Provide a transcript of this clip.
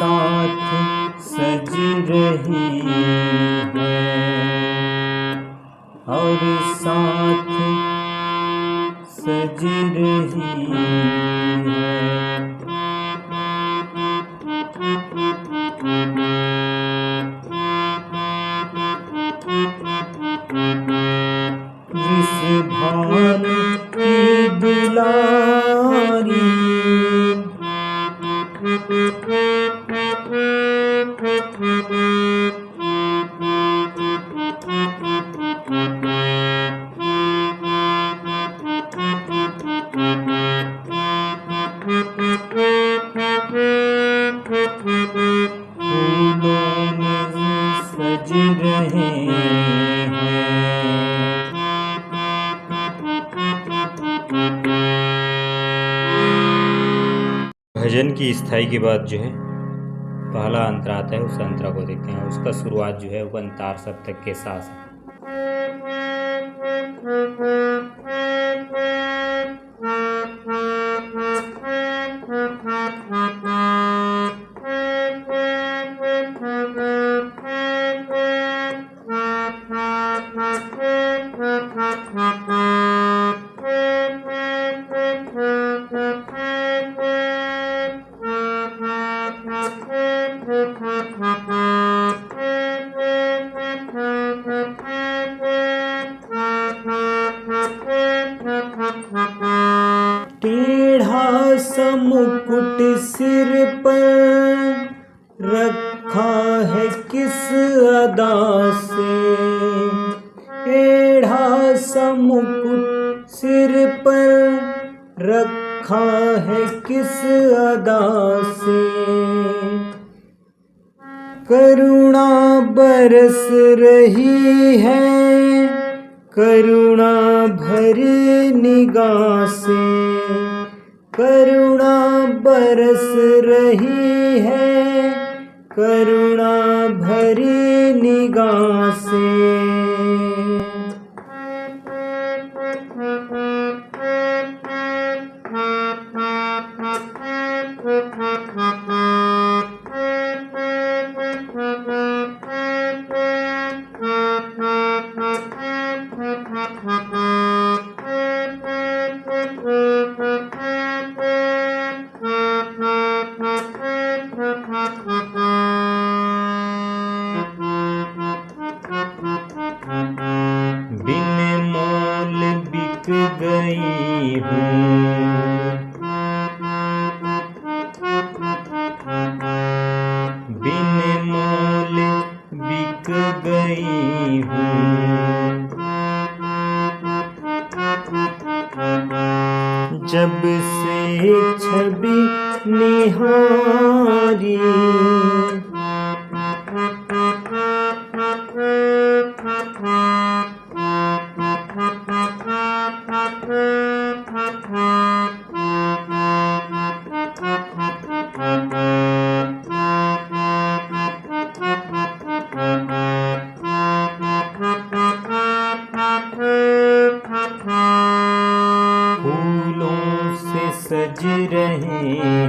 साथ सज रही है, और साथ सज रही है। जिस भान की दुलारी फूलों में सज रहे हैं। भजन की स्थाई के बाद जो है पहला अंतरा आता है, उस अंतरा को देखते हैं। उसका शुरुआत जो है वो अंतार सप्तक के साथ है। टेढ़ा सा मुकुट सिर पर रखा है किस अदा से, टेढ़ा सा मुकुट सिर पर रखा है किस अदा से। करुणा बरस रही है करुणा भरी निगाह से, करुणा बरस रही है करुणा भरी निगाह से। बिन मोल बिक गई हूँ, बिन मोल बिक गई हूँ। जब से छवि निहारी फूलों से सज रहे